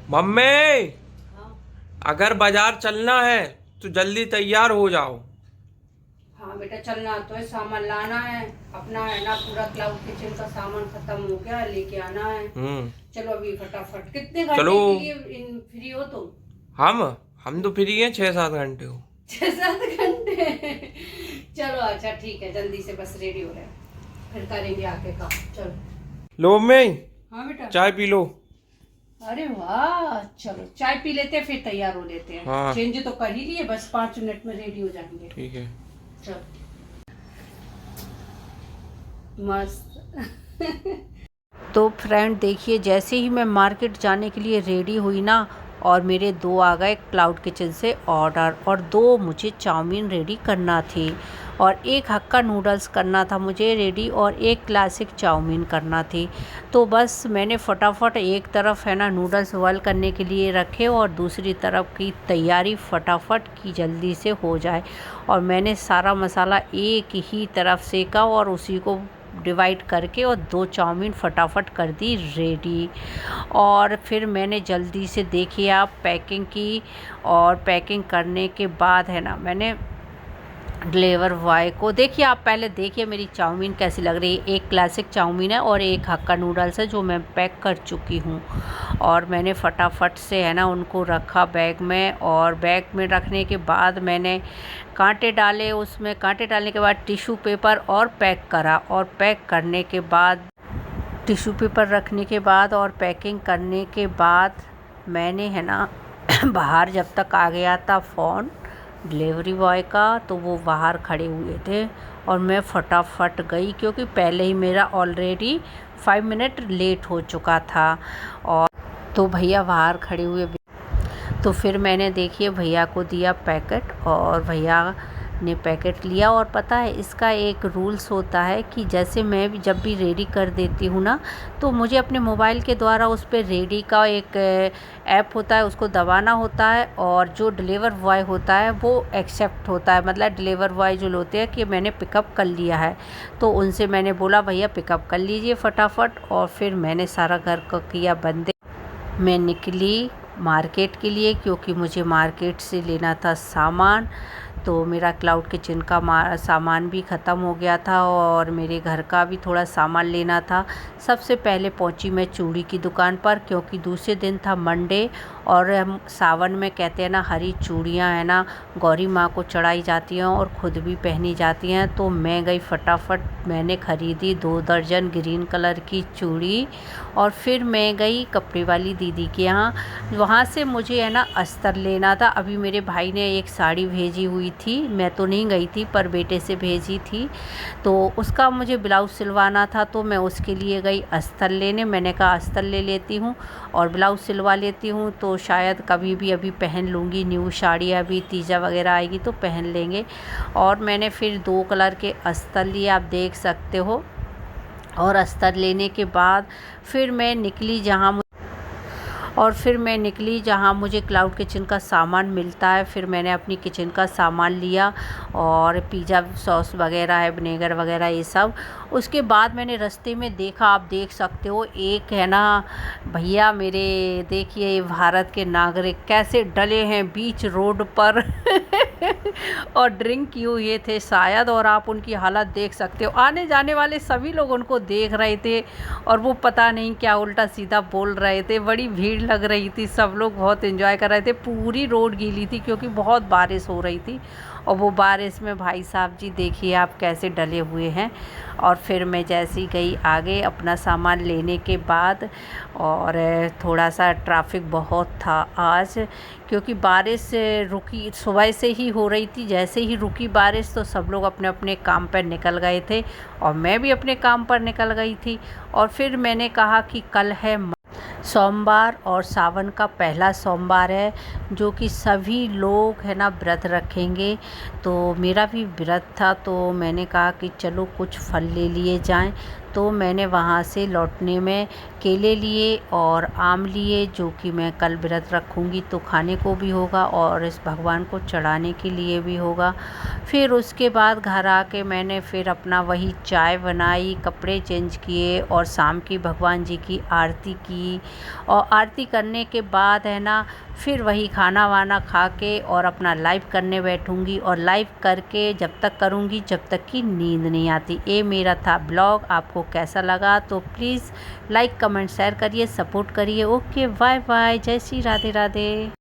Mummy, हाँ। अगर बाजार चलना है तो जल्दी तैयार हो जाओ। हाँ बेटा, चलना तो है, सामान लाना है अपना, है ना। पूरा क्लाउड किचन का सामान खत्म हो गया, लेके आना है। हम्म। चलो अभी फटाफट। कितने चलो। घंटे के लिए फ्री हो तुम? हम हम तो फ्री हैं 6-7 घंटे हो। 6-7 घंटे? चलो अच्छा ठीक है, जल्दी से बस रेडी हो रहे हैं, फिर करेंगे आके काम। चलो। लो मम्मी, हाँ बेटा। चाय पी लो। अरे वाह, चलो चाय पी लेते हैं, फिर तैयार हो लेते हैं। हाँ चेंज तो कर ही लिए, बस 5 मिनट में रेडी हो जाएंगे। ठीक है। चलो। मस्त। तो फ्रेंड देखिए, जैसे ही मैं मार्केट जाने के लिए रेडी हुई ना, और मेरे 2 आ गए क्लाउड किचन से ऑर्डर, और 2 मुझे चाउमीन रेडी करना थी, और 1 हक्का नूडल्स करना था मुझे रेडी, और 1 क्लासिक चाउमीन करना थी। तो बस मैंने फटाफट एक तरफ है ना नूडल्स बॉयल करने के लिए रखे, और दूसरी तरफ की तैयारी फटाफट की जल्दी से हो जाए। और मैंने सारा मसाला एक ही तरफ सेका, और उसी को डिवाइड करके और 2 चाउमीन फटाफट कर दी रेडी। और फिर मैंने जल्दी से देखिए आप पैकिंग की, और पैकिंग करने के बाद है ना मैंने डिलीवर बॉय को, देखिए आप पहले देखिए मेरी चाउमीन कैसी लग रही है। 1 क्लासिक चाउमीन है और 1 हक्का नूडल्स है जो मैं पैक कर चुकी हूँ। और मैंने फटाफट से है ना उनको रखा बैग में, और बैग में रखने के बाद मैंने कांटे डाले उसमें। कांटे डालने के बाद टिश्यू पेपर और पैक करा, और पैक करने के बाद टिश्यू पेपर रखने के बाद और पैकिंग करने के बाद मैंने है ना बाहर जब तक आ गया था फ़ोन डिलीवरी बॉय का, तो वो बाहर खड़े हुए थे, और मैं फटाफट गई क्योंकि पहले ही मेरा ऑलरेडी 5 मिनट लेट हो चुका था। और तो भैया बाहर खड़े हुए, तो फिर मैंने देखिए भैया को दिया पैकेट, और भैया ने पैकेट लिया। और पता है इसका एक रूल्स होता है कि जैसे मैं भी जब भी रेडी कर देती हूँ ना, तो मुझे अपने मोबाइल के द्वारा उस पर रेडी का एक ऐप होता है, उसको दबाना होता है, और जो डिलीवर बॉय होता है वो एक्सेप्ट होता है, मतलब डिलीवर बॉय जो होते हैं कि मैंने पिकअप कर लिया है। तो उनसे मैंने बोला भैया पिकअप कर लीजिए फटाफट, और फिर मैंने सारा घर को किया बंद। मैं निकली मार्केट के लिए क्योंकि मुझे मार्केट से लेना था सामान। तो मेरा क्लाउड किचन का सामान भी ख़त्म हो गया था, और मेरे घर का भी थोड़ा सामान लेना था। सबसे पहले पहुंची मैं चूड़ी की दुकान पर, क्योंकि दूसरे दिन था मंडे, और हम सावन में कहते हैं ना हरी चूड़ियाँ है ना गौरी माँ को चढ़ाई जाती हैं और ख़ुद भी पहनी जाती हैं। तो मैं गई फटाफट, मैंने ख़रीदी 2 दर्जन ग्रीन कलर की चूड़ी। और फिर मैं गई कपड़े वाली दीदी के यहाँ, वहाँ से मुझे है ना अस्तर लेना था। अभी मेरे भाई ने एक साड़ी भेजी हुई थी, मैं तो नहीं गई थी पर बेटे से भेजी थी, तो उसका मुझे ब्लाउज़ सिलवाना था, तो मैं उसके लिए गई अस्तर लेने। मैंने कहा अस्तर ले लेती हूँ और ब्लाउज़ सिलवा लेती हूँ, तो शायद कभी भी अभी पहन लूँगी, न्यू साड़ी अभी तीजा वगैरह आएगी तो पहन लेंगे। और मैंने फिर 2 कलर के अस्तर लिए, आप देख सकते हो। और अस्तर लेने के बाद फिर मैं निकली जहाँ मुझे क्लाउड किचन का सामान मिलता है। फिर मैंने अपनी किचन का सामान लिया, और पिज़्ज़ा सॉस वगैरह है, विनेगर वगैरह ये सब। उसके बाद मैंने रास्ते में देखा, आप देख सकते हो, एक है ना भैया मेरे, देखिए भारत के नागरिक कैसे डले हैं बीच रोड पर और ड्रिंक किए हुए थे शायद, और आप उनकी हालत देख सकते हो। आने जाने वाले सभी लोग उनको देख रहे थे, और वो पता नहीं क्या उल्टा सीधा बोल रहे थे। बड़ी भीड़ लग रही थी, सब लोग बहुत एंजॉय कर रहे थे। पूरी रोड गीली थी क्योंकि बहुत बारिश हो रही थी, और वो बारिश में भाई साहब जी देखिए आप कैसे डले हुए हैं। और फिर मैं जैसी गई आगे अपना सामान लेने के बाद, और थोड़ा सा ट्रैफिक बहुत था आज, क्योंकि बारिश रुकी सुबह से ही हो रही थी। जैसे ही रुकी बारिश तो सब लोग अपने अपने काम पर निकल गए थे, और मैं भी अपने काम पर निकल गई थी। और फिर मैंने कहा कि कल है सोमवार, और सावन का पहला सोमवार है, जो कि सभी लोग है ना व्रत रखेंगे। तो मेरा भी व्रत था, तो मैंने कहा कि चलो कुछ फल ले लिए जाएं। तो मैंने वहाँ से लौटने में केले लिए और आम लिए, जो कि मैं कल व्रत रखूँगी तो खाने को भी होगा और इस भगवान को चढ़ाने के लिए भी होगा। फिर उसके बाद घर आके मैंने फिर अपना वही चाय बनाई, कपड़े चेंज किए, और शाम की भगवान जी की आरती की, और आरती करने के बाद है ना फिर वही खाना वाना खा के और अपना लाइव करने बैठूंगी, और लाइव करके जब तक करूंगी जब तक कि नींद नहीं आती। ये मेरा था ब्लॉग। आपको कैसा लगा तो प्लीज़ लाइक कमेंट शेयर करिए, सपोर्ट करिए। ओके, बाय बाय, जय श्री राधे राधे।